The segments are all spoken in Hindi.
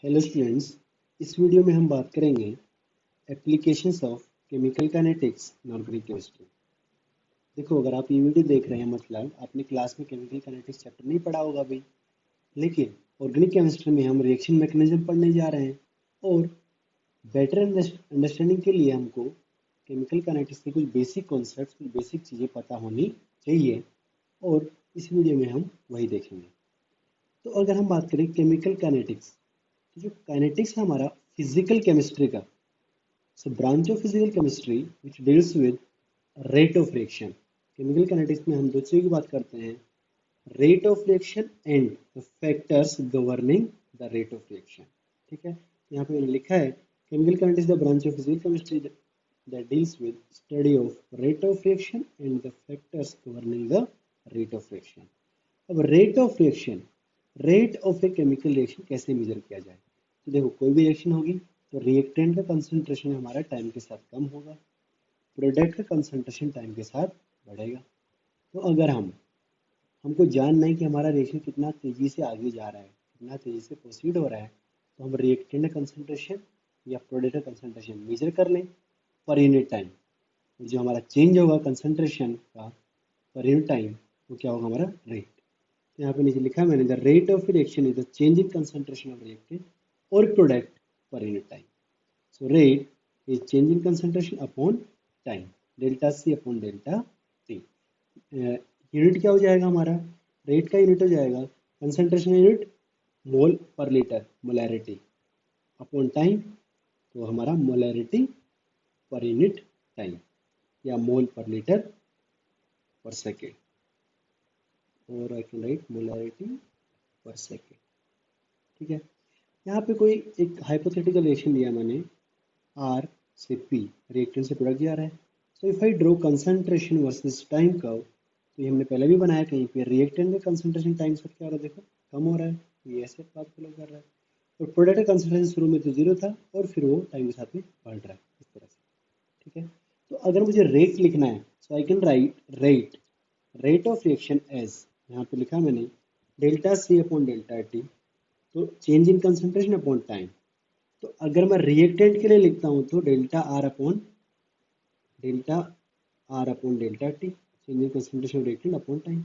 हेलो स्टूडेंट्स, इस वीडियो में हम बात करेंगे applications of chemical kinetics in organic chemistry. देखो, अगर आप ये वीडियो देख रहे हैं मतलब आपने क्लास में केमिकल काइनेटिक्स चैप्टर नहीं पढ़ा होगा भाई, लेकिन ऑर्गेनिक केमिस्ट्री में हम रिएक्शन मैकेनिज्म पढ़ने जा रहे हैं और बेटर अंडरस्टैंडिंग के लिए हमको केमिकल काइनेटिक्स के कुछ बेसिक कॉन्सेप्ट, कुछ बेसिक चीज़ें पता होनी चाहिए और इस वीडियो में हम वही देखेंगे। तो अगर हम बात करें केमिकल काइनेटिक्स, तो जो काइनेटिक्स है हमारा फिजिकल केमिस्ट्री का branch of physical chemistry which deals with rate of reaction. Chemical kinetics में हम दो चीज़ों की बात करते हैं, rate of reaction and the factors governing the rate of reaction. ठीक है, यहाँ पे मैंने लिखा है chemical kinetics the branch of physical chemistry that deals with study of rate of reaction and the factors governing the rate of reaction। अब rate of reaction, rate of a chemical reaction कैसे मेजर किया जाए? तो देखो, कोई भी रिएक्शन होगी तो रिएक्टेंट का कंसंट्रेशन हमारा टाइम के साथ कम होगा, प्रोडक्ट का कंसंट्रेशन टाइम के साथ बढ़ेगा। तो अगर हमको जानना है कि हमारा रिएक्शन कितना तेजी से आगे जा रहा है, कितना तेजी से प्रोसीड हो रहा है, तो हम रिएक्टेंट का कंसंट्रेशन या प्रोडक्ट का कंसंट्रेशन मेजर कर लें पर यूनिट टाइम। जो हमारा चेंज होगा कंसंट्रेशन का पर यूनिट टाइम, वो क्या होगा? हमारा रेट। यहाँ पे नीचे लिखा है मैंने, the rate of reaction is the change in concentration of reactant और प्रोडक्ट पर unit time. So rate is change in concentration upon time, delta C upon delta T. Unit क्या हो जाएगा हमारा? रेट का यूनिट हो जाएगा कंसंट्रेशन यूनिट मोल पर लीटर, मोलैरिटी अपॉन टाइम, तो हमारा मोलैरिटी पर यूनिट टाइम या मोल पर लीटर पर सेकेंड, और आई कैन राइट मोलैरिटी पर सेकेंड। ठीक है, यहाँ पे कोई एक हाइपोथेटिकल रिएक्शन दिया मैंने, आर से पी, रिएक्टेंट से प्रोडक्ट जा रहा है। So if I draw concentration versus time curve, तो ये हमने पहले भी बनाया कहीं पे, रिएक्टेंट का कंसंट्रेशन टाइम से क्या हो रहा है? देखो, कम हो रहा है, ये ऐसे बात फॉलो कर रहा है। और प्रोडक्ट का कंसंट्रेशन शुरू में तो जीरो था और फिर वो टाइम के साथ में बढ़ रहा है इस तरह से। ठीक है, तो अगर मुझे रेट लिखना है, so I can write rate of reaction as, यहाँ पे लिखा मैंने delta C upon delta T, तो change in concentration upon time. तो अगर मैं रिएक्टेंट के लिए लिखता हूँ तो delta R upon delta T, change in concentration reactant upon time.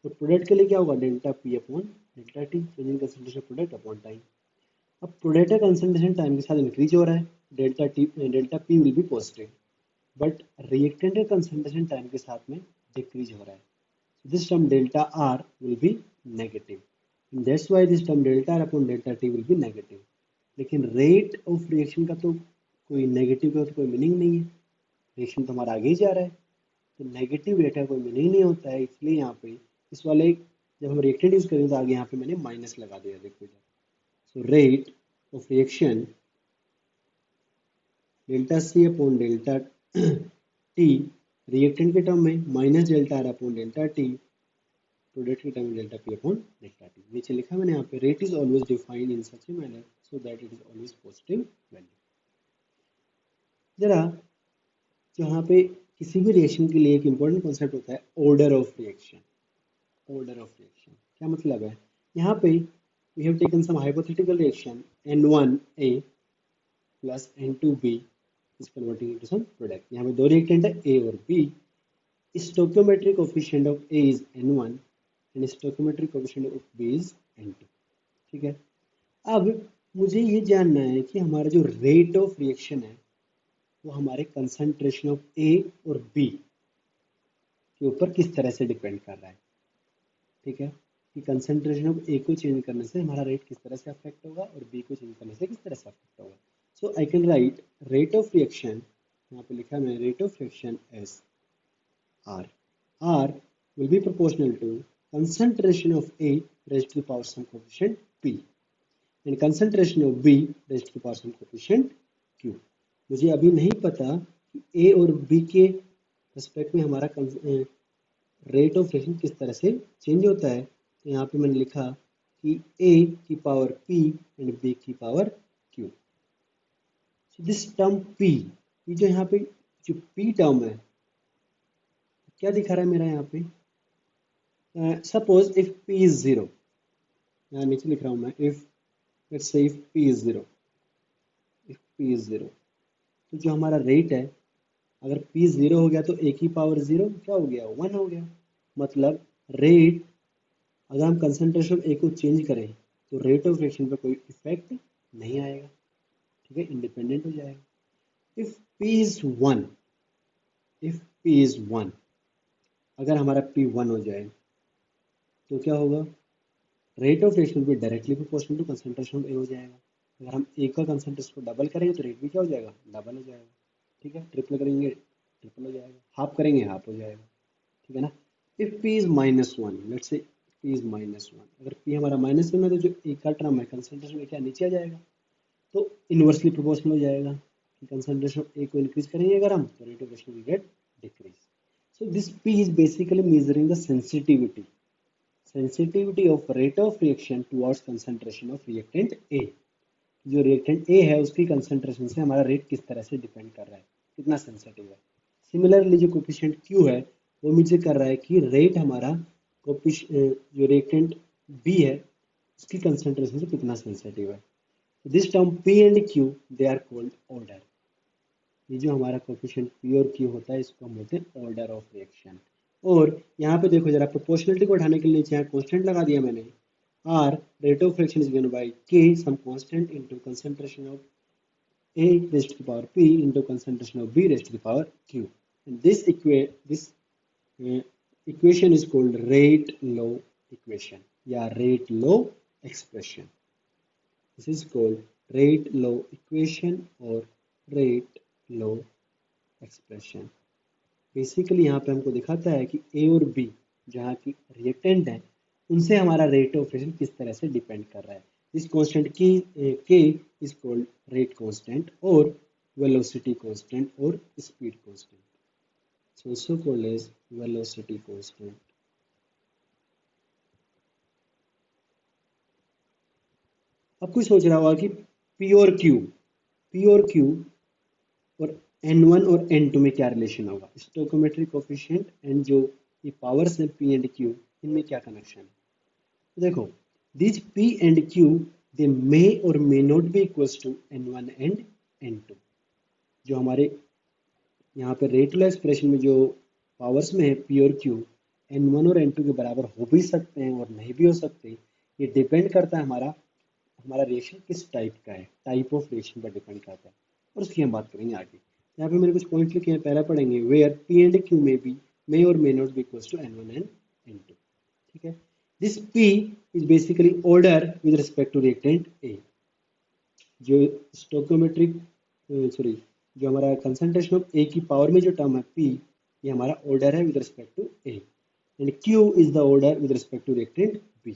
तो प्रोडक्ट के लिए क्या होगा? Delta P upon delta T, change in concentration product upon time. अब प्रोडक्ट का कंसंट्रेशन टाइम के साथ इंक्रीज हो रहा है, delta P will be positive, but reactant का कंसंट्रेशन टाइम के साथ में डिक्रीज हो रहा है, this term delta r will be negative, and that's why this term delta r upon delta t will be negative। लेकिन रेट ऑफ रिएक्शन का तो कोई नेगेटिव का तो कोई मीनिंग नहीं है, रिएक्शन तो हमारा आगे ही जा रहा है, तो नेगेटिव रेट का कोई मीनिंग नहीं होता है। इसलिए यहाँ पे इस वाले, जब हम रिएक्टेंट यूज करेंगे तो आगे यहाँ पे मैंने माइनस लगा दिया, देखो इधर। So rate of reaction delta C upon delta T, reactant के टर्म में minus delta R upon delta T, product के time delta P upon delta T. नीचे लिखा मैंने यहाँ पे, rate is always defined in such a manner so that it is always positive value. जरा, यहाँ पे किसी भी रिएक्शन के लिए एक इंपॉर्टेंट कॉन्सेप्ट होता है order of reaction. Order of reaction क्या मतलब है? यहाँ पे we have taken some hypothetical reaction N1A plus N2B is converting into some product. यहाँ पे दो रिएक्टेंट है A और B, stoichiometric coefficient of A is N1 and stoichiometric coefficient of B is N2। ठीक है, अब मुझे ये जानना है कि हमारा जो रेट ऑफ रिएक्शन है वो हमारे कंसंट्रेशन ऑफ ए और बी के ऊपर किस तरह से डिपेंड कर रहा है। ठीक है, कि कंसंट्रेशन ऑफ ए को चेंज करने से हमारा रेट किस तरह से अफेक्ट होगा और बी को चेंज करने से किस तरह से अफेक्ट होगा। So I can write rate of reaction, यहाँ पे लिखा है मैंने, rate of reaction as R। R will be proportional to concentration of A raised to the power some coefficient P and concentration of B raised to the power some coefficient Q। मुझे अभी नहीं पता कि A और B के रिस्पेक्ट में हमारा रेट ऑफ रिएक्शन किस तरह से चेंज होता है, तो यहाँ पे मैंने लिखा कि A की पावर P एंड B की power Q। So this term P, ये जो यहाँ पे जो P टर्म है क्या दिखा रहा है मेरा यहाँ पे? Suppose if P is zero, यहाँ नीचे लिख रहा हूँ मैं, if let's say if p is 0, if p is 0, तो जो हमारा रेट है, अगर p 0 हो गया तो a की पावर 0 क्या हो गया, 1 हो गया। मतलब रेट, अगर हम कंसंट्रेशन a को चेंज करें तो रेट ऑफ रिएक्शन पे कोई इफेक्ट नहीं आएगा, ठीक है, इंडिपेंडेंट हो जाएगा। If p is 1, if p is 1, अगर हमारा p 1 हो जाए तो क्या होगा, रेट ऑफ रिएक्शन भी directly proportional to concentration of A हो जाएगा। अगर हम ए का कंसंट्रेशन को डबल करेंगे तो रेट भी क्या हो जाएगा, डबल हो जाएगा, ठीक है। ट्रिपल करेंगे ट्रिपल हो जाएगा, हाफ करेंगे हाफ हो जाएगा, ठीक है ना। If p is -1, let's say p is -1, अगर p हमारा -1 है तो जो ए का टर्म है कंसंट्रेशन में क्या नीचे आ जाएगा, तो इनवर्सली प्रोपोर्शनल हो जाएगा कि कंसंट्रेशन ए को इंक्रीज करेंगे अगर हम, तो rate of reaction will get decrease. So this p is basically measuring the sensitivity of rate of reaction towards concentration of reactant A. जो रिएक्टेंट ए है उसकी कंसंट्रेशन से हमारा रेट किस तरह से डिपेंड कर रहा है, कितना सेंसिटिव है। सिमिलरली जो कोफिशिएंट Q है वो मुझे कर रहा है कि रेट हमारा जो रिएक्टेंट बी है उसकी कंसंट्रेशन से कितना सेंसिटिव है। This term P and Q they are called order. ये जो हमारा कोफिशिएंट P और Q होता है इसको हम बोलते हैं ऑर्डर ऑफ रिएक्शन। और यहाँ पे देखो जरा, प्रोपोर्शनलिटी को उठाने के लिए नीचे यहाँ कांस्टेंट लगा दिया मैंने, R rate of reaction is given by K some constant into concentration of A raised to the power P into concentration of B raised to the power Q. And this equation is called rate law equation या rate law expression. This is called rate law equation or rate law expression. Basically यहाँ पे हमको दिखाता है कि ए और बी जहाँ की रिएक्टेंट है उनसे हमारा रेट ऑफ रिएक्शन किस तरह से डिपेंड कर रहा है। इस कांस्टेंट की K is called rate constant और वेलोसिटी कांस्टेंट और speed constant, so also called as velocity constant. अब कोई सोच रहा होगा कि P और Q और N1 और N2 में क्या रिलेशन होगा, स्टोइकोमेट्रिक कोफिशिएंट एंड जो ये पावर्स हैं P एंड Q, इनमें क्या कनेक्शन है। तो देखो, these P and Q they may or may not be equals to N1 and N2। जो हमारे यहाँ पे रेट लॉ एक्सप्रेशन में जो पावर्स में है P और Q, N1 और N2 के बराबर हो भी सकते हैं और नहीं भी हो सकते। ये डिपेंड करता है हमारा रिएक्शन किस टाइप का है, टाइप ऑफ रिएक्शन पर डिपेंड करता है, और उसकी हम बात करेंगे आगे। यहाँ पे मैंने कुछ पॉइंट लिखे हैं, पहला पढ़ेंगे where P and Q may or may not be equals to N1 and N2, ठीक है। This P is basically order with respect to reactant A। जो स्टोइकोमेट्रिक सॉरी जो हमारा कंसंट्रेशन ऑफ A की पावर में जो टर्म है P, ये हमारा ऑर्डर है with respect to A, and Q is the order with respect to reactant B,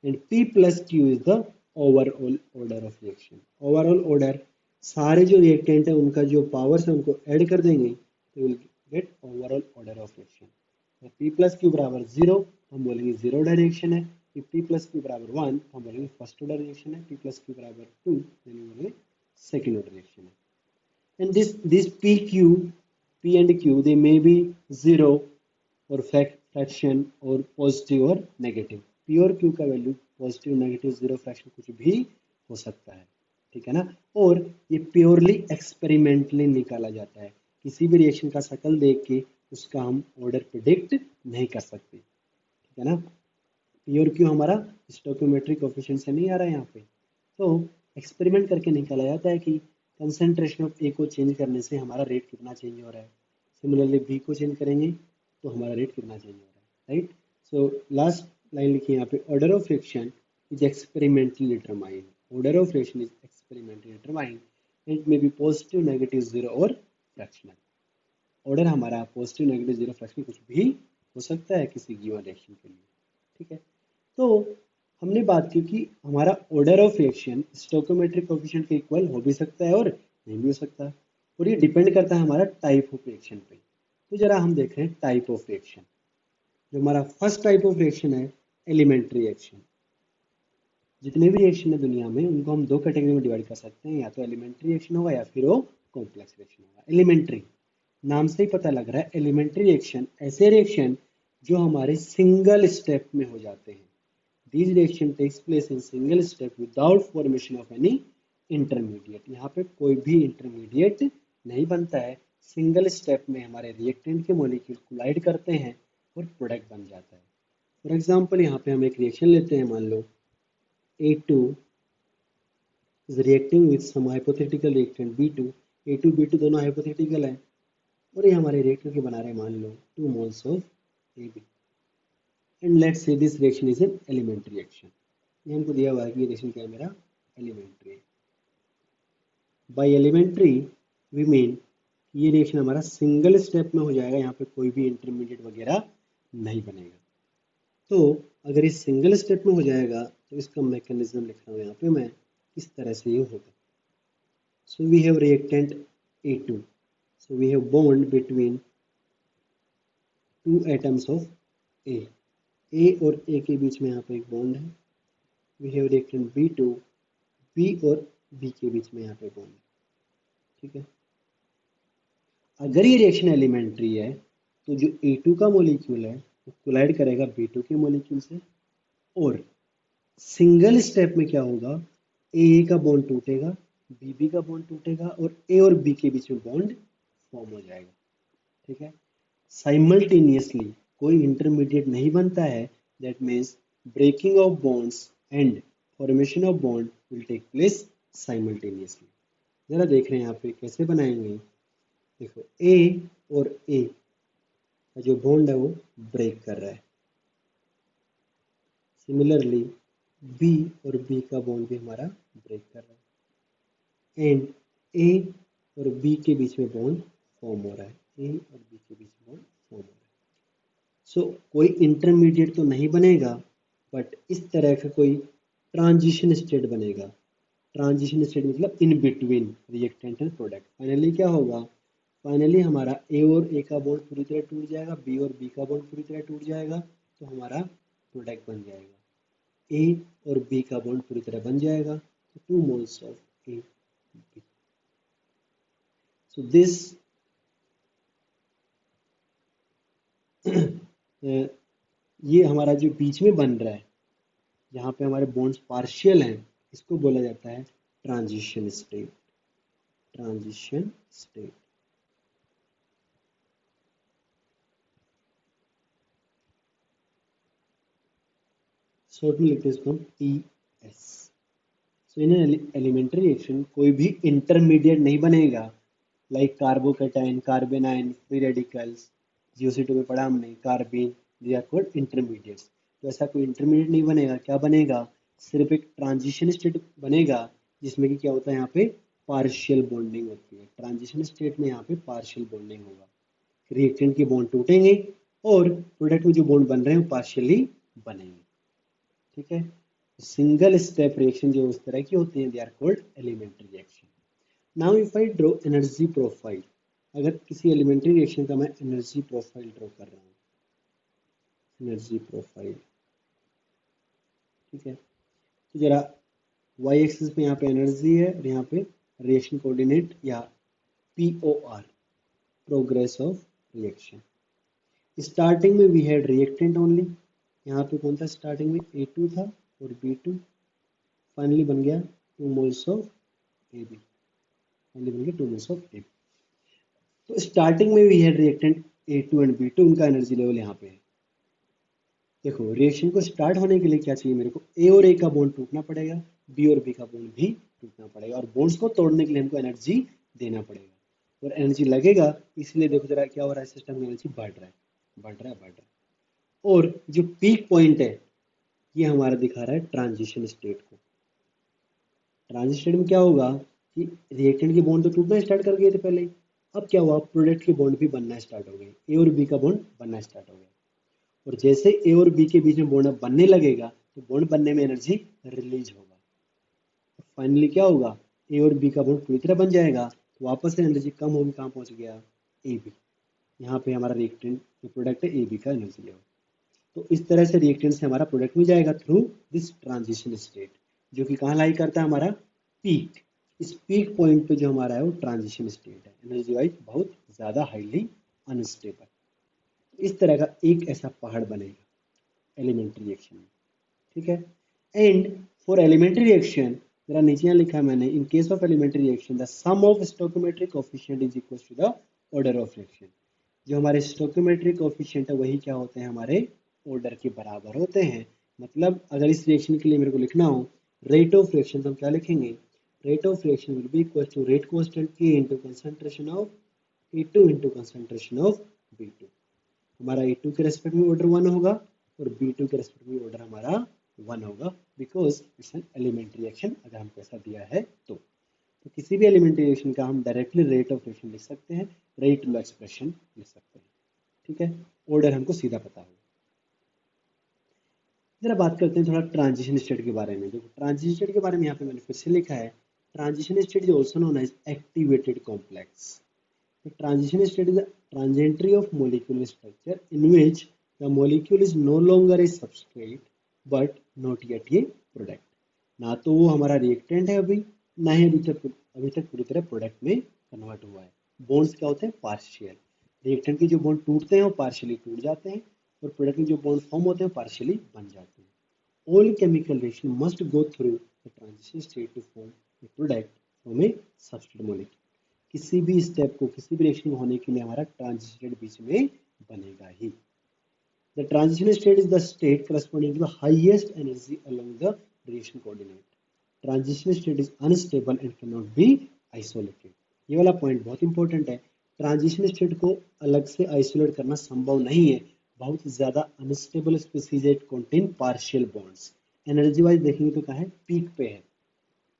and P plus Q is the overall order of reaction. Overall order सारे जो रिएक्टेंट है उनका जो पावर्स है उनको ऐड कर देंगे तो will get overall order of reaction. P plus Q बराबर 0 हम बोलेंगे जीरो ऑर्डर रिएक्शन है, P प्लस Q बराबर 1 हम बोलेंगे फर्स्ट ऑर्डर रिएक्शन है, P प्लस Q बराबर 2 यानी बोलेंगे सेकेंड ऑर्डर रिएक्शन है। And this P and Q they may be zero और फ्रैक्शन और पॉजिटिव और नेगेटिव। P और Q का value positive negative zero fraction कुछ भी हो सकता है, ठीक है ना। और ये प्योरली एक्सपेरिमेंटली निकाला जाता है, किसी भी रिएक्शन का शक्ल देख के उसका हम ऑर्डर प्रिडिक्ट नहीं कर सकते, ठीक है ना। P और Q हमारा स्टोइकोमेट्रिक कोफिशिएंट से नहीं आ रहा है यहाँ पे, तो एक्सपेरिमेंट करके निकाला जाता है कि कंसंट्रेशन ऑफ A को चेंज करने से हमारा रेट कितना चेंज हो रहा है, सिमिलरली B को चेंज करेंगे तो हमारा रेट कितना चेंज हो रहा है, राइट। सो लास्ट लाइन लिखिए यहाँ पे, order of reaction is experimentally determined, order of reaction is experimentally determined, it may be positive negative zero और फ्रैक्शनल। ऑर्डर हमारा पॉजिटिव नेगेटिव जीरो फ्रैक्शनल कुछ भी हो सकता है किसी गिवन रिएक्शन के लिए, ठीक है। तो हमने बात की कि हमारा order of reaction stoichiometric coefficient के इक्वल हो भी सकता है और नहीं भी हो सकता, और ये डिपेंड करता है हमारा टाइप ऑफ रिएक्शन पे। तो जरा हम देख रहे हैं टाइप ऑफ रिएक्शन। जो हमारा फर्स्ट टाइप ऑफ रिएक्शन है एलिमेंट्री रिएक्शन। जितने भी रिएक्शन है दुनिया में उनको हम दो कैटेगरी में डिवाइड कर सकते हैं, या तो एलिमेंट्री रिएक्शन होगा या फिर वो कॉम्प्लेक्स रिएक्शन होगा। एलिमेंट्री, नाम से ही पता लग रहा है, एलिमेंट्री रिएक्शन ऐसे रिएक्शन जो हमारे सिंगल स्टेप में हो जाते हैं, this reaction takes place in single step without formation of any intermediate. यहाँ पे कोई भी इंटरमीडिएट नहीं बनता है, सिंगल स्टेप में हमारे रिएक्टेंट के मॉलिक्यूल कोलाइड करते हैं और प्रोडक्ट बन जाता है। फॉर एग्जाम्पल यहाँ पे हम एक रिएक्शन लेते हैं, मान लो A2 is reacting with some hypothetical reactant B2, A2 B2 दोनों hypothetical है और ये हमारे रिएक्टर के बना रहे हैं मान लो 2 moles of AB and let's say this reaction is an elementary reaction। ये हमको दिया हुआ है कि ये रिएक्शन क्या है मेरा elementary है। By elementary we mean ये रिएक्शन हमारा सिंगल स्टेप में हो जाएगा, यहाँ पे कोई भी इंटरमीडिएट वगैरह नहीं बनेगा। तो अगर ये सिंगल स्टेप में हो जाएगा तो इसका मैकेनिज्म लिख रहा हूँ यहाँ पे मैं, इस तरह से ये होगा। So we have reactant A2, so we have bond between two atoms of A और A के बीच में यहाँ पे एक बॉन्ड है। We have reactant B2, B और B के बीच में यहाँ पे बॉन्ड है, ठीक है। अगर ये रिएक्शन एलिमेंट्री है तो जो A2 का मॉलिक्यूल है वो कोलाइड करेगा B2 के मॉलिक्यूल से और सिंगल स्टेप में क्या होगा, ए का बॉन्ड टूटेगा, बी का बॉन्ड टूटेगा और ए और बी के बीच में बॉन्ड फॉर्म हो जाएगा, ठीक है। साइमल्टेनियसली कोई इंटरमीडिएट नहीं बनता है, that means breaking of bonds and formation of bond will take place simultaneously. जरा देख रहे हैं यहाँ पे कैसे बनाएंगे। देखो ए और ए का जो बॉन्ड है वो ब्रेक कर रहा है, सिमिलरली बी और बी का बॉन्ड भी हमारा ब्रेक कर रहा है एंड ए और बी के बीच में बॉन्ड फॉर्म हो रहा है, ए और बी के बीच में बॉन्ड फॉर्म हो रहा है। सो कोई इंटरमीडिएट तो नहीं बनेगा, बट इस तरह का कोई ट्रांजिशन स्टेट बनेगा। ट्रांजिशन स्टेट मतलब in between reactant and product. Finally क्या होगा, फाइनली हमारा ए और ए का बॉन्ड पूरी तरह टूट जाएगा, बी और बी का बॉन्ड पूरी तरह टूट जाएगा, तो हमारा प्रोडक्ट बन जाएगा। ए और बी का बॉन्ड पूरी तरह बन जाएगा, तो 2 moles of A B. So this ये हमारा जो बीच में बन रहा है, जहाँ पे हमारे बॉन्ड्स पार्शियल हैं, इसको बोला जाता है transition state. Transition state. Short में लिखते हैं इसको हम TS। So in elementary reaction कोई भी इंटरमीडिएट नहीं बनेगा, like carbocation, carbanion, free radicals, GeO2 में पढ़ा हमने, carbene, they are called intermediates. तो ऐसा कोई इंटरमीडिएट नहीं बनेगा। क्या बनेगा, सिर्फ एक ट्रांजिशन स्टेट बनेगा, जिसमें कि क्या होता है यहाँ पे पार्शियल बॉन्डिंग होती है। ट्रांजिशन स्टेट में यहाँ पे पार्शियल बॉन्डिंग होगा, रिएक्टेंट के बॉन्ड टूटेंगे और प्रोडक्ट में जो बॉन्ड बन रहे हैं वो पार्शियली बनेंगे, ठीक है। सिंगल स्टेप रिएक्शन जो उस तरह की होती है, they are called elementary reaction. Now if I draw energy profile, अगर किसी एलिमेंट्री रिएक्शन का मैं एनर्जी प्रोफाइल ड्रॉ कर रहा हूँ, एनर्जी प्रोफाइल, ठीक है। तो जरा वाई एक्सिस पे यहाँ पे एनर्जी है और यहाँ पे रिएक्शन कोऑर्डिनेट या POR, progress of reaction. Starting में वी हैड रिएक्टेंट ओनली, यहाँ पे कौन था स्टार्टिंग में, A2 था और B2, फाइनली बन गया 2 moles ऑफ AB, फाइनली बन गया 2 moles ऑफ AB। तो स्टार्टिंग में we had reactant A2 and B2, उनका एनर्जी लेवल यहाँ पे है। देखो रिएक्शन को स्टार्ट होने के लिए क्या चाहिए मेरे को, ए और ए का बॉन्ड टूटना पड़ेगा, बी और बी का बॉन्ड भी टूटना पड़ेगा और बॉन्ड्स को तोड़ने के लिए हमको एनर्जी देना पड़ेगा और एनर्जी लगेगा, इसलिए देखो जरा क्या हो रहा है, सिस्टम में एनर्जी बढ़ रहा है, बढ़ रहा है, बढ़ रहा है। और जो पीक पॉइंट है ये हमारा दिखा रहा है ट्रांजिशन स्टेट को। ट्रांजिशन स्टेट में क्या होगा कि रिएक्टेंट के बॉन्ड तो टूटना स्टार्ट कर गए थे पहले ही, अब क्या हुआ, प्रोडक्ट के बॉन्ड भी बनना स्टार्ट हो गए, ए और बी का बॉन्ड बनना स्टार्ट हो गया और जैसे ए और बी के बीच में बॉन्ड बनने लगेगा तो बॉन्ड बनने में एनर्जी रिलीज होगा, फाइनली क्या होगा, ए और बी का बॉन्ड पूरी तरह बन जाएगा, तो वापस से एनर्जी कम होगी, कहाँ पहुंच गया, ए बी। यहाँ पे हमारा रिएक्टेंट जो प्रोडक्ट है ए बी का एनर्जी लेवल। तो इस तरह से रिएक्टेंट से हमारा प्रोडक्ट में जाएगा थ्रू दिस ट्रांजिशन स्टेट, जो कि कहाँ लाई करता है हमारा पीक। इस पीक पॉइंट पे जो हमारा है वो ट्रांजिशन स्टेट है, एनर्जी वाइज बहुत ज़्यादा हाईली अनस्टेबल। इस तरह का एक ऐसा पहाड़ बनेगा एलिमेंट्री रिएक्शन में, ठीक है। एंड फॉर एलिमेंट्री रिएक्शन, जरा नीचे यहाँ लिखा है मैंने, in case of elementary reaction the sum of stoichiometric coefficient is equal to the order of reaction. जो हमारे स्टोइकोमेट्रिक कोएफिशिएंट है वही क्या होते हैं, हमारे ऑर्डर के बराबर होते हैं। मतलब अगर इस रिएक्शन के लिए मेरे को लिखना हो रेट ऑफ रिएक्शन, तो हम क्या लिखेंगे, rate of reaction will be equal to rate constant K into concentration of E2 into concentration of B2। हमारा E2 के रेस्पेक्ट में ऑर्डर 1 होगा और B2 के रेस्पेक्ट में ऑर्डर हमारा 1 होगा, because it's an elementary reaction अगर हमको ऐसा दिया है तो किसी भी एलिमेंट्री रिएक्शन का हम डायरेक्टली रेट ऑफ रिएक्शन लिख सकते हैं, रेट वाला एक्सप्रेशन लिख सकते हैं। ठीक है, ऑर्डर हमको सीधा पता होगा। जरा बात करते हैं थोड़ा ट्रांजिशन स्टेट के बारे में। देखो ट्रांजिशन स्टेट के बारे में यहाँ पे मैंने फिर से लिखा है, transition state is also known as activated complex. The transition state is the trajectory of molecular structure in which the molecule is no longer a substrate but not yet a product। ना तो वो हमारा रिएक्टेंट है अभी, ना ही अभी तक पूरी तरह प्रोडक्ट में कन्वर्ट हुआ है। बॉन्ड्स क्या होते हैं, पार्शियल। रिएक्टेंट के जो बॉन्ड टूटते हैं वो पार्शियली टूट जाते हैं और प्रोडक्ट में जो बॉन्ड फॉर्म होते हैं पार्शियली बन जाते हैं। All chemical reaction must go through the transition state to form a product from a substrate molecule. किसी भी स्टेप को, किसी भी रिएक्शन होने के लिए हमारा ट्रांजिशन स्टेट बीच में बनेगा ही। The transition state is the state corresponding to the highest energy along the reaction coordinate. Transition state is unstable and can not be isolated. ये वाला पॉइंट बहुत इंपॉर्टेंट है। ट्रांजिशन स्टेट को अलग से आइसोलेट करना संभव नहीं है। बहुत ज्यादा unstable species it contain partial bonds. Energy wise देखेंगे तो कहाँ है, पीक पे है,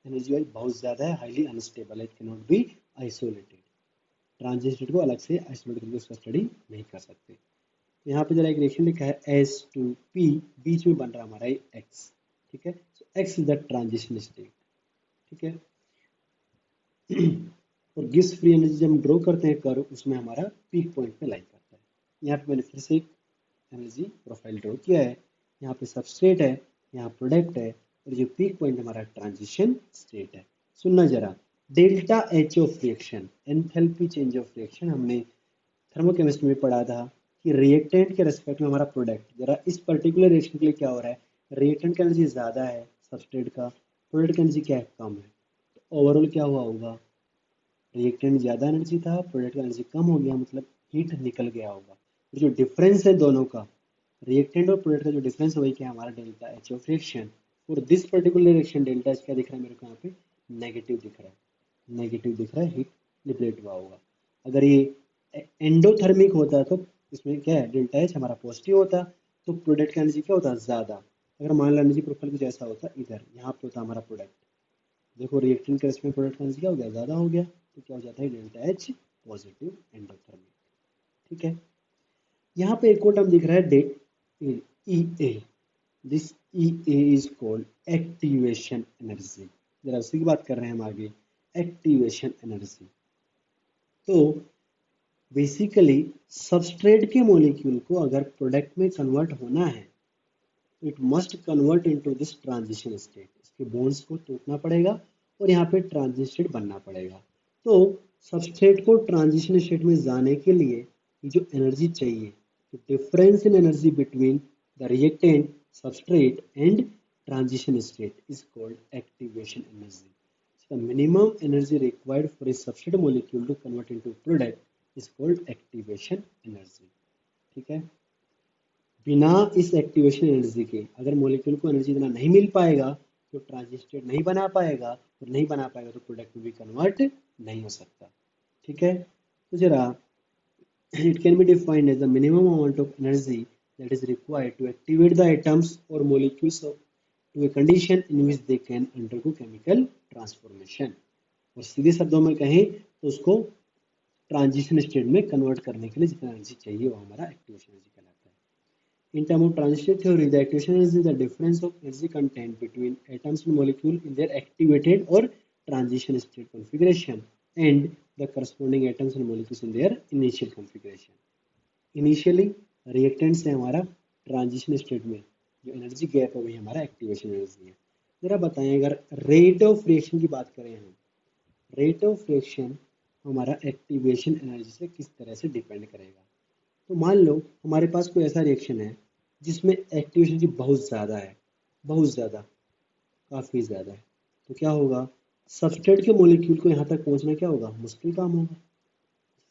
एनर्जी वाइज बहुत ज्यादा है, हाईली अनस्टेबल है, it can not be isolated. Transition state को अलग से आइसोलेट करके उसका स्टडी नहीं कर सकते। तो यहाँ पे जरा एक रिएक्शन लिखा है S2P, बीच में बन रहा हमारा ये X। ठीक है, सो X is the transition state. ठीक है, और गिब्स फ्री एनर्जी जब हम ड्रॉ करते हैं कर्व, उसमें हमारा पीक पॉइंट पे लाई करता है। यहाँ पे मैंने फिर से एक एनर्जी प्रोफाइल ड्रॉ किया है। यहाँ पे सबस्ट्रेट है, यहाँ प्रोडक्ट है, और जो पीक पॉइंट हमारा ट्रांजिशन स्टेट है। सुनना जरा, delta H of reaction, enthalpy change of reaction, हमने थर्मोकेमिस्ट्री में पढ़ा था कि रिएक्टेंट के रेस्पेक्ट में हमारा प्रोडक्ट, जरा इस पर्टिकुलर रिएक्शन के लिए क्या हो रहा है, रिएक्टेंट का एनर्जी ज़्यादा है सबस्ट्रेट का, प्रोडक्ट का एनर्जी क्या है, कम है। तो ओवरऑल क्या हुआ होगा, रिएक्टेंट ज़्यादा एनर्जी था, प्रोडक्ट का एनर्जी कम हो गया, मतलब हीट निकल गया होगा। जो डिफरेंस है दोनों का, रिएक्टेंट और प्रोडक्ट का जो डिफरेंस है वही क्या है, हमारा डेल्टा एच ऑफ रिएक्शन। और this particular reaction delta H क्या दिख रहा है मेरे को, यहाँ पे नेगेटिव दिख रहा है, नेगेटिव दिख रहा है, हीट लिबरेट हुआ होगा। अगर ये एंडोथर्मिक होता तो इसमें क्या है, डेल्टा एच हमारा पॉजिटिव होता, तो प्रोडक्ट का एनर्जी क्या होता, ज़्यादा। अगर मान लो एनर्जी प्रोफाइल कुछ ऐसा होता, इधर यहाँ पे होता हमारा प्रोडक्ट, देखो रिएक्टेंट के रेस्पेक्ट में प्रोडक्ट का एनर्जी क्या हो गया, ज़्यादा हो गया, तो क्या हो जाता है, डेल्टा एच पॉजिटिव एंडोथर्मिक। ठीक है, यहाँ पे एक और टर्म दिख रहा है that E A, this E A is called activation energy. जरा उसी की बात कर रहे हैं हम आगे, एक्टिवेशन एनर्जी। तो बेसिकली सबस्ट्रेट के मॉलिक्यूल को अगर प्रोडक्ट में कन्वर्ट होना है तो it must convert into this transition state. इसके बॉन्ड्स को टूटना पड़ेगा और यहाँ पे ट्रांजिशन स्टेट बनना पड़ेगा। तो सबस्ट्रेट को ट्रांजिशन स्टेट में जाने के लिए जो एनर्जी चाहिए, तो difference in energy between the reactant, substrate and transition state is called activation energy. So the minimum energy required for a substrate molecule to convert into product is called activation energy. ठीक है, बिना इस एक्टिवेशन एनर्जी के अगर मॉलिक्यूल को एनर्जी इतना नहीं मिल पाएगा तो ट्रांजिशन स्टेट नहीं बना पाएगा, और नहीं बना पाएगा तो प्रोडक्ट में भी कन्वर्ट नहीं हो सकता। ठीक है, तो जरा it can be defined as the minimum amount of energy that is required to activate the atoms or molecules of to a condition in which they can undergo chemical transformation। और सीधे शब्दों में कहें तो उसको ट्रांजिशन स्टेट में कन्वर्ट करने के लिए जितना एनर्जी चाहिए वो हमारा एक्टिवेशन एनर्जी कहलाता है। In terms of transition theory, the activation energy is the difference of energy content between atoms and molecule in their activated or transition state configuration and the corresponding atoms and molecules in their initial configuration। Initially reactant से हमारा ट्रांजिशन स्टेट में जो एनर्जी गैप है वही हमारा एक्टिवेशन एनर्जी है। जरा बताएं, अगर रेट ऑफ रिएक्शन की बात करें हम, रेट ऑफ रिएक्शन हमारा एक्टिवेशन एनर्जी से किस तरह से डिपेंड करेगा। तो मान लो हमारे पास कोई ऐसा रिएक्शन है जिसमें एक्टिवेशन एनर्जी बहुत ज़्यादा है, बहुत ज़्यादा, काफ़ी ज़्यादा है। तो क्या होगा, सबस्ट्रेट के मॉलिक्यूल को यहाँ तक पहुँचना क्या होगा, मुश्किल काम होगा।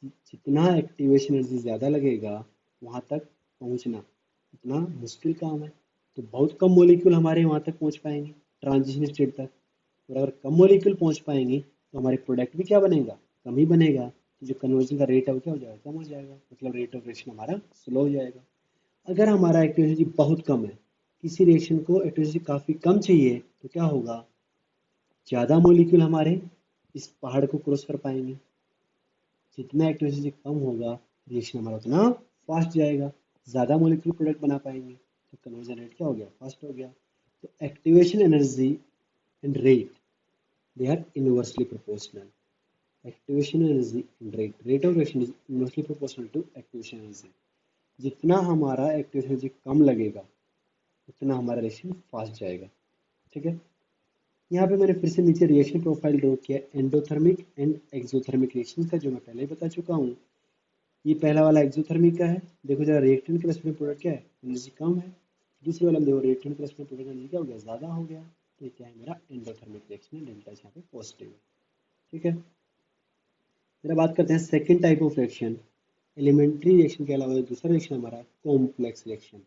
जितना एक्टिवेशन एनर्जी ज़्यादा लगेगा वहाँ तक पहुँचना उतना मुश्किल काम है। तो बहुत कम मॉलिक्यूल हमारे वहाँ तक पहुँच पाएंगे ट्रांजिशन स्टेट तक। और अगर कम मॉलिक्यूल पहुँच पाएंगे तो हमारे प्रोडक्ट भी क्या बनेगा, कम ही बनेगा। तो जो कन्वर्जन का रेट है वो क्या हो जाएगा, कम हो जाएगा, मतलब रेट ऑफ रिएक्शन हमारा स्लो हो जाएगा। अगर हमारा एक्टिव एनर्जी बहुत कम है, किसी रिएक्शन को एक्टिव एनर्जी काफ़ी कम चाहिए, तो क्या होगा, ज़्यादा मॉलिक्यूल हमारे इस पहाड़ को क्रॉस कर पाएंगे। जितना एक्टिव एनर्जी कम होगा रिएक्शन हमारा उतना फास्ट जाएगा, ज़्यादा मॉलिक्यूल प्रोडक्ट बना पाएंगे, तो कन्वर्जन रेट क्या हो गया, फास्ट हो गया। तो activation energy and rate they are inversely proportional. Activation energy and rate of reaction is inversely proportional to activation energy. जितना हमारा एक्टिवेशन एनर्जी कम लगेगा उतना हमारा रिएक्शन फास्ट जाएगा। ठीक है, यहाँ पे मैंने फिर से नीचे रिएक्शन प्रोफाइल ड्रॉ किया एंडोथर्मिक एंड एक्सोथर्मिक रिएक्शन का, जो मैं पहले ही बता चुका हूँ। ये पहला वाला एक्सोथर्मिक का है। देखो जरा रिएक्टेंट के रेस्पेक्ट में प्रोडक्ट क्या है, एनर्जी कम है। दूसरे वाला में देखो रिएक्टेंट के रेस्पेक्ट में प्रोडक्ट एनर्जी क्या हो गया, ज़्यादा हो गया। तो ये क्या है, मेरा एंडोथर्मिक रिएक्शन है, डेल्टा यहाँ पे पॉजिटिव है। ठीक है, मेरा बात करते हैं second type of reaction. Elementary reaction के अलावा दूसरा रिएक्शन हमारा कॉम्प्लेक्स रिएक्शन।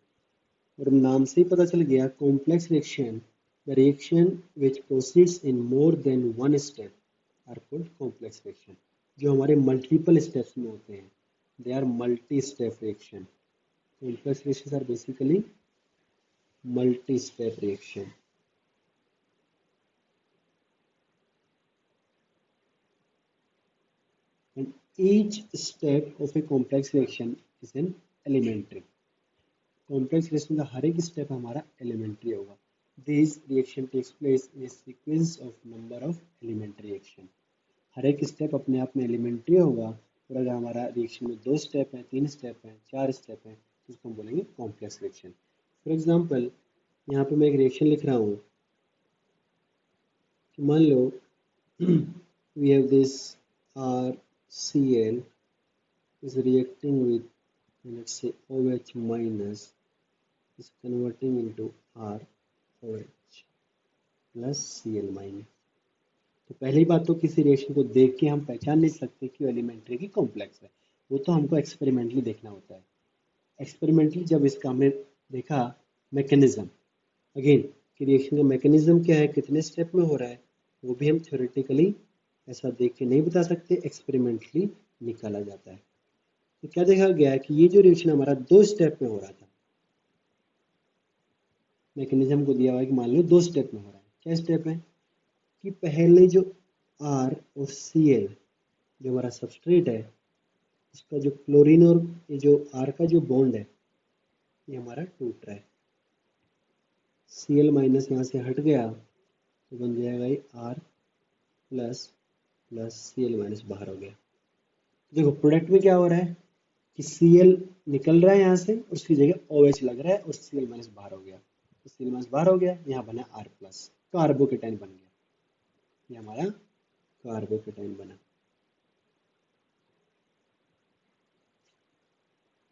और नाम से ही पता चल गया, complex reaction, the reaction which proceeds in more than one step are called complex reaction. जो हमारे मल्टीपल स्टेप्स में होते हैं, they are multi-step reaction. Complex reactions are basically multi-step reaction. And each step of a complex reaction is an elementary. Complex reaction का हर एक स्टेप हमारा elementary होगा. This reaction takes place in a sequence of number of elementary reaction. हर एक स्टेप अपने आप में elementary होगा। और अगर हमारा रिएक्शन में 2 स्टेप हैं, 3 स्टेप हैं, 4 स्टेप हैं, तो उसको हम बोलेंगे कॉम्प्लेक्स रिएक्शन। फॉर एग्जाम्पल यहाँ पे मैं एक रिएक्शन लिख रहा हूँ कि मान लो we have this RCl is reacting with, let's say, OH minus is converting into ROH plus Cl minus। तो पहली बात तो किसी रिएक्शन को देख के हम पहचान नहीं सकते कि वो एलिमेंट्री की कॉम्प्लेक्स है, वो तो हमको एक्सपेरिमेंटली देखना होता है। एक्सपेरिमेंटली जब इसका हमने देखा मैकेनिज्म, अगेन कि रिएक्शन का मैकेनिज्म क्या है, कितने स्टेप में हो रहा है, वो भी हम थ्योरेटिकली ऐसा देख के नहीं बता सकते, एक्सपेरिमेंटली निकाला जाता है। तो क्या देखा गया कि ये जो रिएक्शन हमारा 2 स्टेप में हो रहा था, मैकेनिज्म को दिया हुआ है कि मान लो 2 स्टेप में हो रहा है। क्या स्टेप है कि पहले जो R और Cl जो हमारा सबस्ट्रेट है, इसका जो क्लोरीन और ये जो R का जो बॉन्ड है ये हमारा टूट रहा है। Cl माइनस यहाँ से हट गया तो बन जाएगा ये R प्लस Cl माइनस बाहर हो गया। देखो प्रोडक्ट में क्या हो रहा है कि Cl निकल रहा है यहाँ से और उसकी जगह OH लग रहा है और Cl माइनस बाहर हो गया। तो Cl माइनस बाहर हो गया, यहाँ बना R प्लस, कार्बोकेटाइन बन गया। ये हमारा कार्बोकेटाइन बना।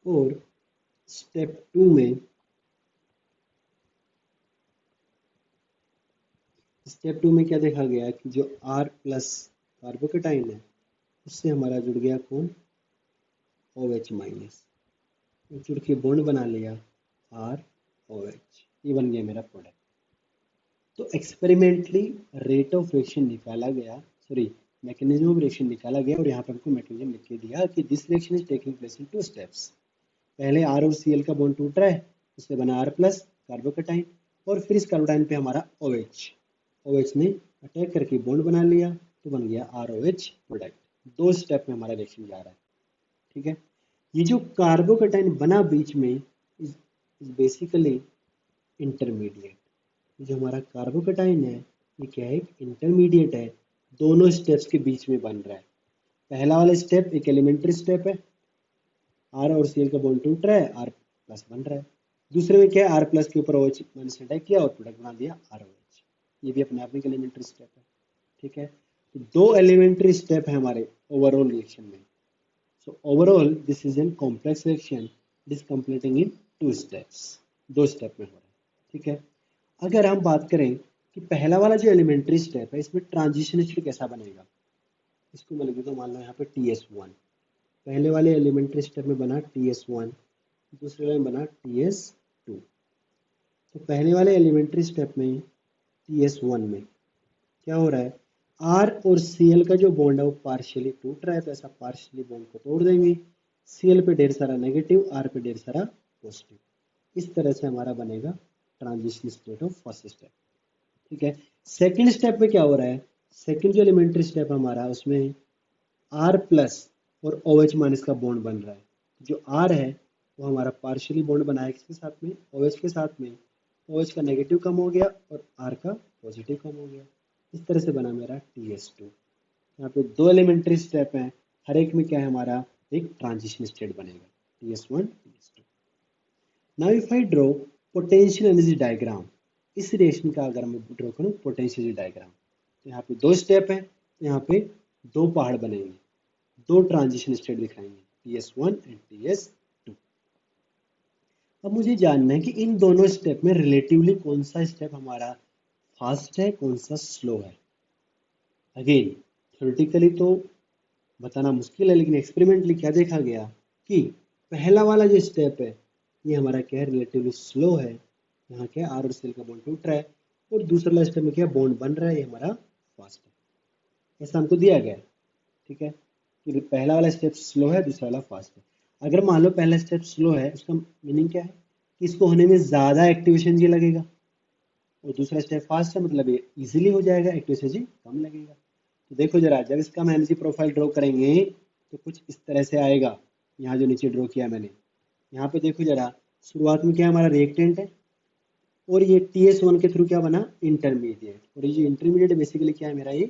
और स्टेप 2 में, क्या देखा गया कि जो R प्लस कार्बोकेटाइन है उससे हमारा जुड़ गया कौन, OH माइनस, जुड़ के बॉन्ड बना लिया ROH, ये बन गया मेरा प्रोडक्ट। तो एक्सपेरिमेंटली रेट ऑफ रिएक्शन निकाला गया, सॉरी मैकेनिज्म ऑफ रिएक्शन निकाला गया, और यहाँ पर हमको मैकेनिज्म लिख के दिया कि this reaction is taking place in 2 steps. पहले R और Cl का बॉन्ड टूट रहा है, उससे बना R प्लस कार्बोकेटाइन, और फिर इस कार्बोटाइन पे हमारा OH ने अटैक करके बॉन्ड बना लिया तो बन गया ROH प्रोडक्ट। 2 स्टेप में हमारा रिएक्शन जा रहा है। ठीक है, ये जो कार्बोकेटाइन बना बीच में इज बेसिकली इंटरमीडिएट। जो हमारा कार्बोकेटाइन है ये क्या है, इंटरमीडिएट है, दोनों स्टेप्स के बीच में बन रहा है। पहला वाला स्टेप एक एलिमेंट्री स्टेप है, R और Cl का बॉन्ड टूट रहा है, R प्लस बन रहा है। दूसरे में क्या है, R प्लस के ऊपर OH माइनस अटैक किया और प्रोडक्ट बना दिया ROH। ये भी अपने आप में एक एलिमेंट्री स्टेप है। ठीक है, तो 2 एलिमेंट्री स्टेप है हमारे ओवरऑल रिएक्शन में। So overall this is an complex reaction, it is completing in 2 steps, 2 step में हो रहा है। ठीक है, अगर हम बात करें कि पहला वाला जो एलिमेंट्री स्टेप है इसमें ट्रांजिशन स्टेट कैसा बनेगा, इसको मैं लिख देता हूँ, मान लो यहाँ पे TS1। पहले वाले एलिमेंट्री स्टेप में बना TS1, दूसरे वाले में बना TS2। तो पहले वाले एलिमेंट्री स्टेप में TS1 में क्या हो रहा है, R और Cl का जो बॉन्ड है वो पार्शियली टूट रहा है, तो ऐसा पार्शियली बॉन्ड को तोड़ देंगे। Cl पे ढेर सारा नेगेटिव, R पे ढेर सारा पॉजिटिव, इस तरह से हमारा बनेगा transition state of first step. ठीक है, सेकंड स्टेप में क्या हो रहा है, सेकंड जो एलिमेंट्री स्टेप हमारा उसमें R प्लस और OH माइनस का बॉन्ड बन रहा है। जो R है वो हमारा पार्शियली बॉन्ड बनाया किसके साथ में, OH के साथ में। OH का नेगेटिव कम हो गया और R का पॉजिटिव कम हो गया, इस तरह से बना मेरा TS2। यहाँ पे दो एलिमेंट्री स्टेप हैं, हर एक में क्या है हमारा एक ट्रांजिशन स्टेट बनेगा, TS1 TS2। Now if I draw potential energy diagram, इस रिएक्शन का अगर मैं ड्रॉ करूँ पोटेंशियल एनर्जी डायग्राम, तो यहाँ पे दो स्टेप है, यहाँ पे दो पहाड़ बनेंगे, दो ट्रांजिशन स्टेट दिखाएंगे, TS1 एंड TS2। अब मुझे जानना है कि इन दोनों स्टेप में रिलेटिवली कौन सा स्टेप हमारा फास्ट है, कौन सा स्लो है। अगेन थ्योरेटिकली तो बताना मुश्किल है, लेकिन एक्सपेरिमेंटली क्या देखा गया कि पहला वाला जो स्टेप है ये हमारा क्या है, रिलेटिवली स्लो है। यहाँ क्या है, R और Cl का बॉन्ड टूट रहा है, और दूसरा वाला स्टेप में क्या बॉन्ड बन रहा है, ये हमारा फास्ट है, ऐसा हमको दिया गया है। ठीक है, कि पहला वाला स्टेप स्लो है, दूसरा वाला फास्ट है। अगर मान लो पहला स्टेप स्लो है, उसका मीनिंग क्या है कि इसको होने में ज़्यादा एक्टिवेशन जी लगेगा, और दूसरा स्टेप फास्ट है मतलब ये इजीली हो जाएगा, एक्टिवेशन जी कम लगेगा। तो देखो जरा, जब इसका हम एनर्जी प्रोफाइल ड्रॉ करेंगे तो कुछ इस तरह से आएगा। यहाँ जो नीचे ड्रॉ किया मैंने, यहाँ पे देखो जरा, शुरुआत में क्या हमारा रिएक्टेंट है, और ये TS1 के थ्रू क्या बना, इंटरमीडिएट, और ये जो इंटरमीडिएट बेसिकली क्या है मेरा, ये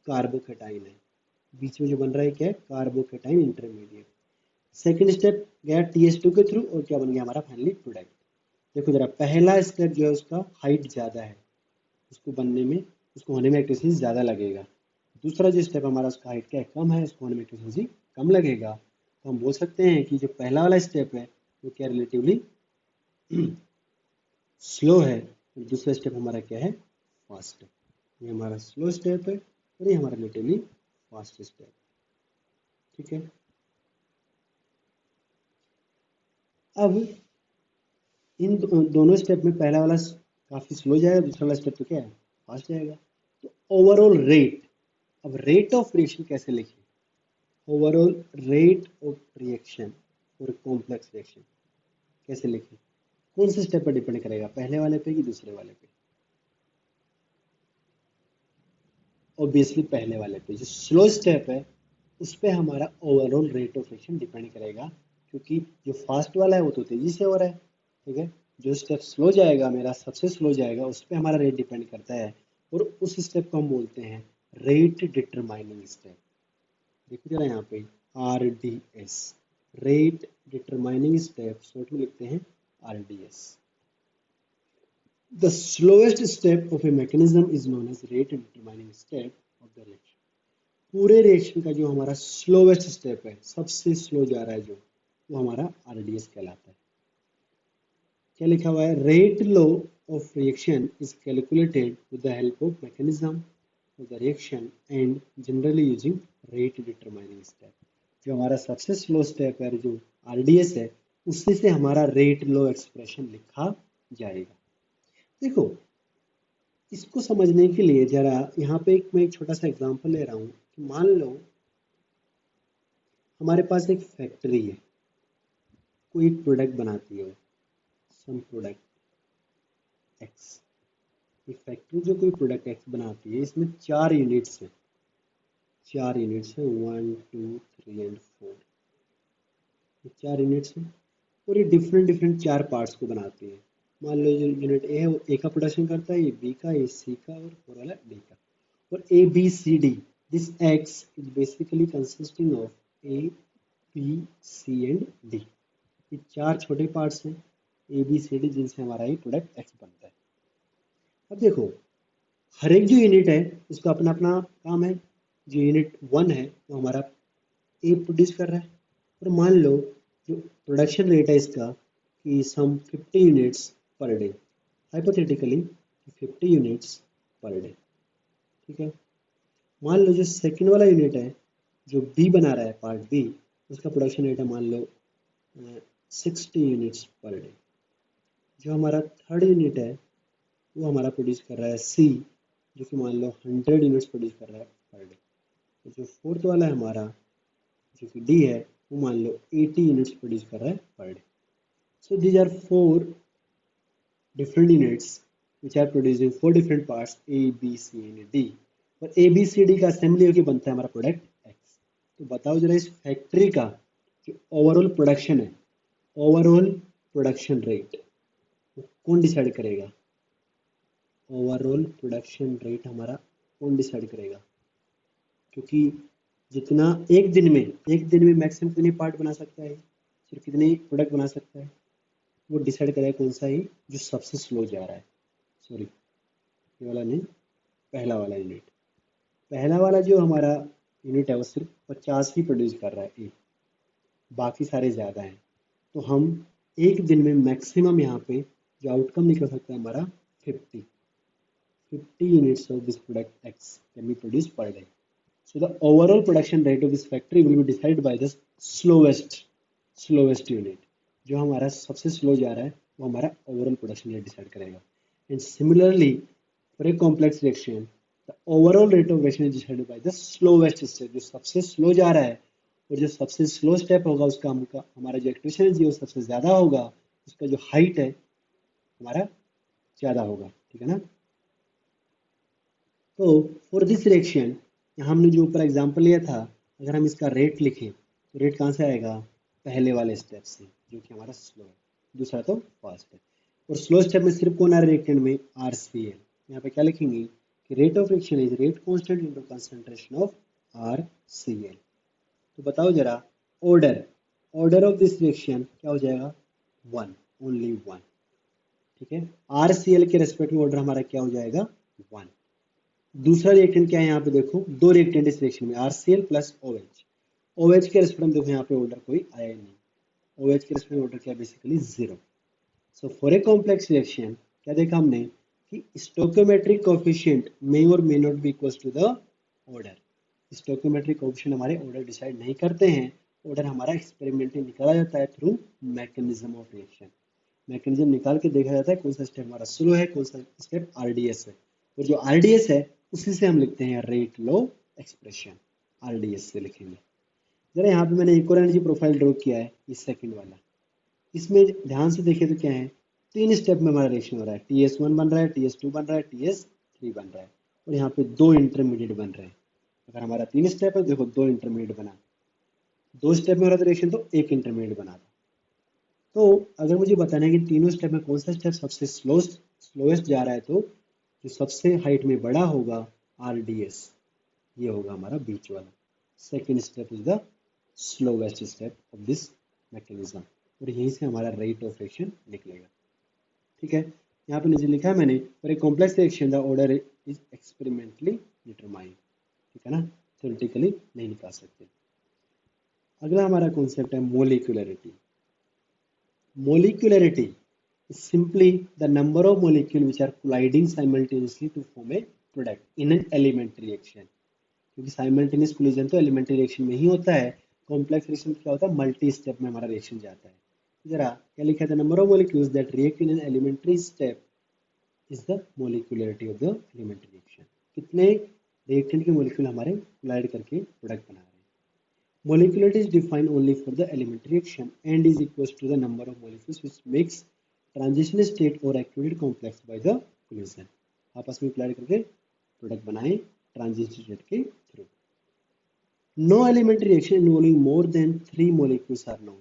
कार्बोकेटाइन है। बीच में जो बन रहा है क्या है, कार्बोकेटाइन इंटरमीडिएट। सेकेंड स्टेप गया TS2 के थ्रू, और क्या बन गया हमारा फाइनली प्रोडक्ट। देखो जरा, पहला स्टेप जो है उसका हाइट ज़्यादा है, उसको बनने में, उसको होने में एक्टिवेशन ज़्यादा लगेगा। दूसरा जो स्टेप हमारा उसका हाइट क्या है, कम है, उसको होने में एक्टिवेशन कम लगेगा। तो हम बोल सकते हैं कि जो पहला वाला स्टेप है वो क्या रिलेटिवली स्लो है, और दूसरा स्टेप हमारा क्या है, फास्ट है। ये हमारा स्लो स्टेप है और ये हमारा रिलेटिवली फास्ट स्टेप। ठीक है, अब इन दोनों स्टेप में पहला वाला काफ़ी स्लो जाएगा, दूसरा वाला स्टेप तो क्या है, फास्ट जाएगा। तो ओवरऑल रेट, अब रेट ऑफ रिएक्शन कैसे लिखें, overall rate of reaction for complex reaction कैसे लिखें, कौन से स्टेप पर डिपेंड करेगा, पहले वाले पे कि दूसरे वाले पे। ऑब्वियसली पहले वाले पे। जो स्लो स्टेप है उस पे हमारा overall rate of reaction depend करेगा, क्योंकि जो फास्ट वाला है वो तो तेजी से हो रहा है। ठीक है, जो स्टेप स्लो जाएगा मेरा, सबसे स्लो जाएगा, उस पर हमारा रेट डिपेंड करता है, और उस स्टेप को हम बोलते हैं रेट डिटरमाइनिंग स्टेप। देखो जरा यहाँ पे RDS, rate determining step, short में लिखते हैं RDS। The slowest step of a mechanism is known as rate determining step of the reaction. पूरे रिएक्शन का जो हमारा स्लोवेस्ट स्टेप है, सबसे स्लो जा रहा है जो, वो हमारा RDS कहलाता है। क्या लिखा हुआ है, rate law of reaction is calculated with the help of mechanism of the reaction and generally using rate determining step. जो हमारा सबसे स्लो स्टेप है जो RDS है, उसी से हमारा रेट लॉ एक्सप्रेशन लिखा जाएगा। देखो, इसको समझने के लिए जरा यहाँ पे मैं एक छोटा सा एग्जांपल ले रहा हूँ कि मान लो हमारे पास एक फैक्ट्री है, कोई एक प्रोडक्ट बनाती है, सम प्रोडक्ट एक्स। ये फैक्ट्री जो कोई प्रोडक्ट एक्स बनाती है, इसमें 4 यूनिट्स हैं, 4 यूनिट्स हैं, 1 2 3 एंड 4। ये 4 यूनिट्स हैं, और ये डिफरेंट डिफरेंट 4 पार्ट्स को बनाती है। मान लो जो यूनिट ए है वो ए का प्रोडक्शन करता है, ये बी का, ये सी का, और 4 वाला डी का। और A B C D, this X is basically consisting of A B C and D. ये 4 छोटे पार्ट्स हैं ए बी सी डी, जिनसे हमारा ये प्रोडक्ट एक्स बनता है। अब देखो, हर एक जो यूनिट है उसका अपना अपना काम है। जो यूनिट 1 है वो हमारा ए प्रोड्यूस कर रहा है, और मान लो जो प्रोडक्शन रेट है इसका कि सम 50 units per day, hypothetically 50 units per day. ठीक है, मान लो जो सेकंड वाला यूनिट है जो बी बना रहा है पार्ट बी, उसका प्रोडक्शन रेट है मान लो 60 यूनिट्स पर डे। जो हमारा थर्ड यूनिट है वो हमारा प्रोड्यूस कर रहा है सी, जो कि मान लो 100 यूनिट्स प्रोड्यूस कर रहा है पर डे। तो जो फोर्थ वाला है हमारा जो कि डी है वो मान लो 80 यूनिट्स प्रोड्यूस कर रहा है per day. So these are four different units which are producing four different parts A, B, C and D। और A, B, C, D का असेंबली होकर बनता है हमारा प्रोडक्ट X। तो बताओ जरा इस फैक्ट्री का जो ओवरऑल प्रोडक्शन है, ओवरऑल प्रोडक्शन रेट वो कौन डिसाइड करेगा? ओवरऑल प्रोडक्शन रेट हमारा कौन डिसाइड करेगा? क्योंकि जितना एक दिन में मैक्सिमम कितने पार्ट बना सकता है, सिर्फ कितने प्रोडक्ट बना सकता है, वो डिसाइड करेगा कौन सा ही जो सबसे स्लो जा रहा है। सॉरी, ये वाला नहीं, पहला वाला यूनिट। पहला वाला जो हमारा यूनिट है वो सिर्फ 50 ही प्रोड्यूस कर रहा है एक, बाकी सारे ज़्यादा हैं। तो हम एक दिन में मैक्सिमम यहाँ पे जो आउटकम निकल सकता है हमारा 50 units of this product x can be produce पर day. So the overall production rate of this factory will be decide by the slowest unit. जो हमारा सबसे स्लो जा रहा है वो हमारा ओवरऑल प्रोडक्शन रेट डिसाइड करेगा। And similarly for a complex reaction the overall rate of reaction is decided by the slowest step. जो सबसे स्लो जा रहा है और जो सबसे स्लो स्टेप होगा उसका हमारा जो एक्टिवेशन एनर्जी वो सबसे ज़्यादा होगा, उसका जो हाइट है हमारा ज़्यादा होगा। ठीक है ना? तो फॉर दिस रिएक्शन यहाँ हमने जो ऊपर एग्जांपल लिया था, अगर हम इसका रेट लिखें तो रेट कहाँ से आएगा? पहले वाले स्टेप से, जो कि हमारा स्लो है, दूसरा तो फास्ट है। और स्लो स्टेप में सिर्फ कौन आ रहा है रिएक्टेंट में? RCl। यहाँ पे क्या लिखेंगे कि rate of reaction is rate constant into concentration of RCl। तो बताओ जरा ऑर्डर ऑफ दिस रिएक्शन क्या हो जाएगा? 1, ओनली 1। ठीक है, RCl के रेस्पेक्ट में ऑर्डर हमारा क्या हो जाएगा? 1। दूसरा रिएक्टेंट क्या है यहाँ पे देखो, दो रिएक्टेंट इस रिएक्शन में, RCl प्लस OH। OH के रेस्पेक्ट में देखो यहाँ पे ऑर्डर कोई आया ही नहीं, OH के रेस्पेक्ट में ऑर्डर क्या basically 0। So for a complex reaction क्या देखा हमने कि स्टोइकोमेट्रिक कोएफिशिएंट मे और may not be equal to the order. Stoichiometric coefficient हमारे ऑर्डर डिसाइड नहीं करते हैं, ऑर्डर हमारा एक्सपेरिमेंटली निकाला जाता है through mechanism of reaction. Mechanism निकाल के देखा जाता है कौन सा स्टेप हमारा स्लो है, कौन सा स्टेप RDS है, और जो RDS है उसी से हम लिखते हैं रेट लॉ एक्सप्रेशन, RDS से लिखेंगे। जरा यहाँ पे मैंने एक और एनर्जी प्रोफाइल ड्रॉ किया है, ये सेकंड वाला। इसमें ध्यान से देखें तो क्या है, 3 स्टेप में हमारा रिएक्शन हो रहा है, TS1 बन रहा है, TS2 बन रहा है, TS3 बन रहा है, और यहाँ पे 2 इंटरमीडिएट बन रहे हैं। अगर हमारा 3 स्टेप है देखो 2 इंटरमीडिएट बना, 2 स्टेप में हो रहा था रिएक्शन तो 1 इंटरमीडिएट बना था। तो अगर मुझे बताना है कि तीनों स्टेप में कौन सा स्टेप सबसे स्लोएस्ट जा रहा है, तो जो सबसे हाइट में बड़ा होगा RDS, ये होगा हमारा बीच वाला। Second step is the slowest step of this mechanism, और यहीं से हमारा रेट ऑफ रिएक्शन निकलेगा। ठीक है, यहाँ पे नीचे लिखा है मैंने, for a complex reaction the order is experimentally determined. ठीक है ना, थ्योरेटिकली नहीं निकाल सकते। अगला हमारा कॉन्सेप्ट है molecularity. Molecularity is simply the number of molecules which are colliding simultaneously to form a product in an elementary reaction। क्योंकि साइमल्टेनियस कोलिजन तो एलिमेंट्री रिएक्शन में ही होता है, कॉम्प्लेक्स रिएक्शन क्या होता है, मल्टी स्टेप में हमारा रिएक्शन जाता है। जरा क्या लिखा था, number of molecules that react in an elementary step is the molecularity of the elementary reaction. कितने रिएक्टेंट के मॉलिक्यूल हमारे कोलाइड करके प्रोडक्ट बना रहे हैं। Molecularity is defined only for the elementary reaction and is equals to the number of molecules which makes transition state or activated complex by the collision। आपस में collide करके प्रोडक्ट बनाएं ट्रांजिशन स्टेट के through. No elementary reaction involving more than 3 molecules are known।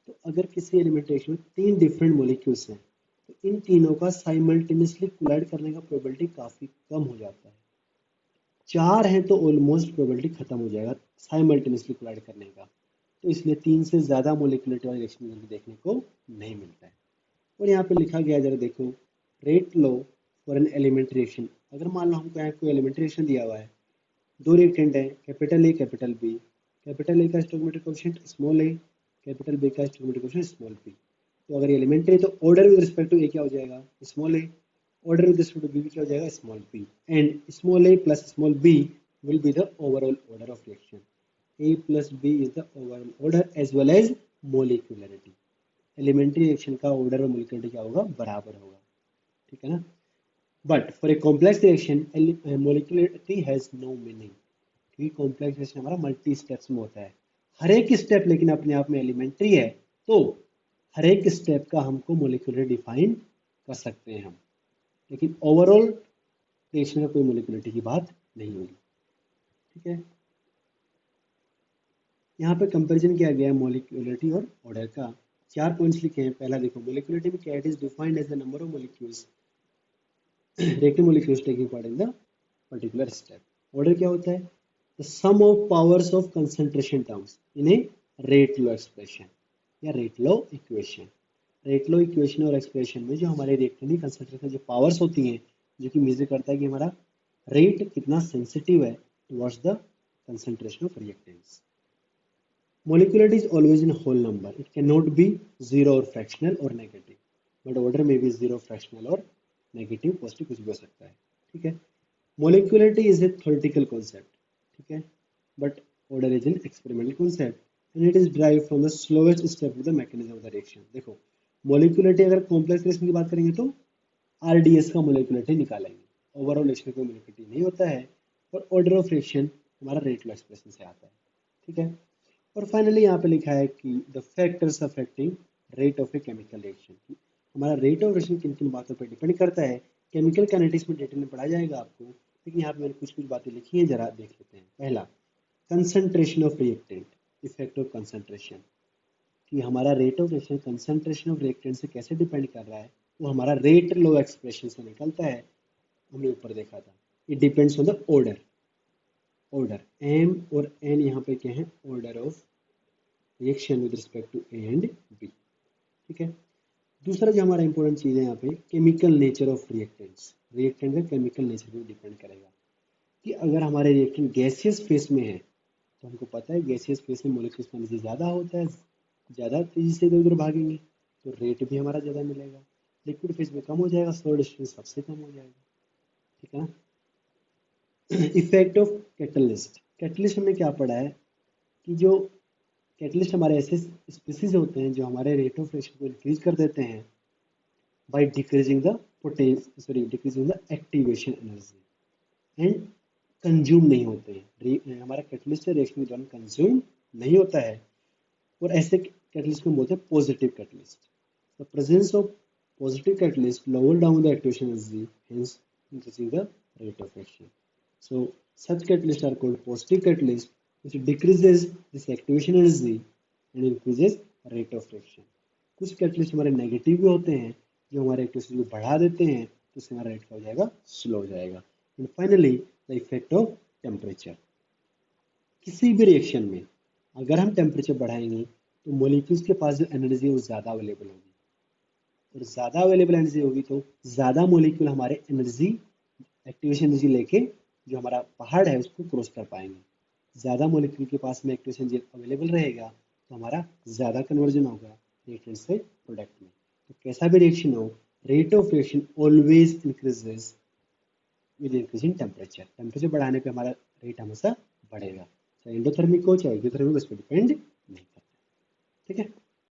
तो अगर किसी एलिमेंट्री रिएक्शन में 3 डिफरेंट मॉलिक्यूल्स हैं तो इन तीनों का साइमल्टेनियसली कोलाइड करने का प्रोबेबिलिटी काफी कम हो जाता है। 4 हैं तो ऑलमोस्ट प्रोबेबिलिटी खत्म हो जाएगा साइमल्टेनियसली कोलाइड करने का, तो इसलिए 3 से ज़्यादा मोलिकुलरिटी वाले रिएक्शन देखने को नहीं मिलता है। और यहाँ पे लिखा गया जरा देखो, rate law for an elementary reaction. अगर मान लो हमको यहाँ कोई एलिमेंट्री रिएक्शन दिया हुआ है, 2 रिएक्टेंट है, capital A capital B. Capital A का stoichiometric coefficient small A, capital B का स्टोइकोमेट्रिक कोएफिशिएंट स्मॉल बी। तो अगर एलिमेंट्री तो order with respect to A क्या हो जाएगा, small A. Order with respect to B क्या हो जाएगा, small P, and small A plus small B will be the overall order of reaction. A plus B is the overall order as well as molecularity. Elementary reaction का ऑर्डर और मोलिकुलरिटी क्या होगा, बराबर होगा. ठीक है ना. But for a complex reaction molecularity has no meaning, क्योंकि कॉम्प्लेक्स रिएक्शन हमारा मल्टी स्टेप्स में होता है. हर एक स्टेप लेकिन अपने आप में एलिमेंट्री है, तो हर एक स्टेप का हमको मोलिकुलर डिफाइन कर सकते हैं हम, लेकिन ओवरऑल रिएक्शन में कोई मोलिकुलरिटी की बात नहीं होगी. ठीक है. यहाँ पे कंपैरिजन किया गया है मोलिकुलरिटी और ऑर्डर का. 4 पॉइंट्स लिखे हैं. पहला देखो, मोलिकुलरिटी में क्या, it is defined as the number of molecules reactive molecules taking part in the particular step. Order क्या होता है, the sum of powers of concentration terms in a rate law expression या rate law equation. rate law equation और expression में जो हमारे रिएक्टेंट की कंसंट्रेशन जो पावर्स होती हैं, जो कि मेजर करता है कि हमारा रेट कितना सेंसिटिव है towards the concentration of reactants. Molecularity is always in whole number. It cannot be zero or fractional or negative, but order may be zero, fractional or negative positive कुछ भी हो सकता है. ठीक है. Molecularity is a theoretical concept. ठीक है. But order is an experimental concept and it is drive from the slowest step of the mechanism of the reaction. देखो, मोलिकुलरिटी अगर कॉम्प्लेक्स रिएक्शन की बात करेंगे तो आरडीएस का मोलिकुलरिटी निकालेंगे. ओवरऑल रिएक्शन कोई मोलिकुलरिटी नहीं होता है, और ऑर्डर ऑफ रिएक्शन हमारा रेट लॉ एक्सप्रेशन से आता है. ठीक है. और फाइनली यहाँ पे लिखा है कि the factors affecting rate of a chemical reaction. हमारा रेट ऑफ रिएक्शन किन किन बातों पर डिपेंड करता है. केमिकल काइनेटिक्स में डिटेल में पढ़ाया जाएगा आपको, लेकिन यहाँ पे मैंने कुछ कुछ बातें लिखी हैं, जरा देख लेते हैं. पहला, concentration of reactant, effect of concentration, कि हमारा rate of reaction concentration of reactant से कैसे डिपेंड कर रहा है, वो हमारा रेट लॉ एक्सप्रेशन से निकलता है. हमने ऊपर देखा था. It depends on the order. Order M और एन यहाँ पे क्या है, order of reaction with respect to A and B. ठीक है. दूसरा जो हमारा इंपॉर्टेंट चीज़ है यहाँ पे, chemical nature of reactants. Reactant का केमिकल नेचर पे डिपेंड करेगा, कि अगर हमारे रिएक्टेंट गैसियस फेस में है, तो हमको पता है गैसियस फेस में मोलिक्यूल्स का एनर्जी ज़्यादा होता है, ज़्यादा तेजी से इधर उधर भागेंगे, तो रेट भी हमारा ज़्यादा मिलेगा. लिक्विड फेस में कम हो जाएगा, सॉलिड डिस्टेंस सबसे कम हो जाएगा. ठीक है ना. Effect of catalyst. कैटलिस्ट हमने क्या पढ़ा है, कि जो कैटलिस्ट हमारे ऐसे स्पीसीज होते हैं जो हमारे रेट ऑफ रिएक्शन को इंक्रीज कर देते हैं by decreasing the decreasing the activation energy and consume नहीं होते हैं. हमारा कैटलिस्ट रिएक्शन के दौरान कंज्यूम नहीं होता है, और ऐसे कैटलिस्ट को बोलते हैं positive catalyst. The presence of positive catalyst lower down the activation energy, hence increasing the rate of reaction. So such catalysts are called positive catalyst, which decreases this activation energy and increases rate of reaction. कुछ कैटलिस्ट हमारे नेगेटिव भी होते हैं, जो हमारे एक्टिविटी को बढ़ा देते हैं, तो इससे हमारा रेट क्या हो जाएगा, स्लो हो जाएगा. And finally the effect of temperature. किसी भी रिएक्शन में अगर हम टेम्परेचर बढ़ाएंगे, तो मोलिक्यूल्स के पास जो एनर्जी है वो ज़्यादा अवेलेबल होगी, और ज़्यादा अवेलेबल एनर्जी होगी तो ज़्यादा मोलिक्यूल हमारे एनर्जी एक्टिवेशन एनर्जी लेके जो हमारा पहाड़ है उसको क्रॉस कर पाएंगे. ज़्यादा मोलिक्यूल के पास में एक्टिवेशन एनर्जी अवेलेबल रहेगा, तो हमारा ज़्यादा कन्वर्जन होगा रिएक्टेंट से प्रोडक्ट में. तो कैसा भी रिएक्शन हो, rate of reaction always increases with increasing temperature. Temperature बढ़ाने पे हमारा रेट हमेशा बढ़ेगा, चाहे एंडोथर्मिक हो चाहे एक्सोथर्मिक हो, उस पर डिपेंड नहीं करता. ठीक है.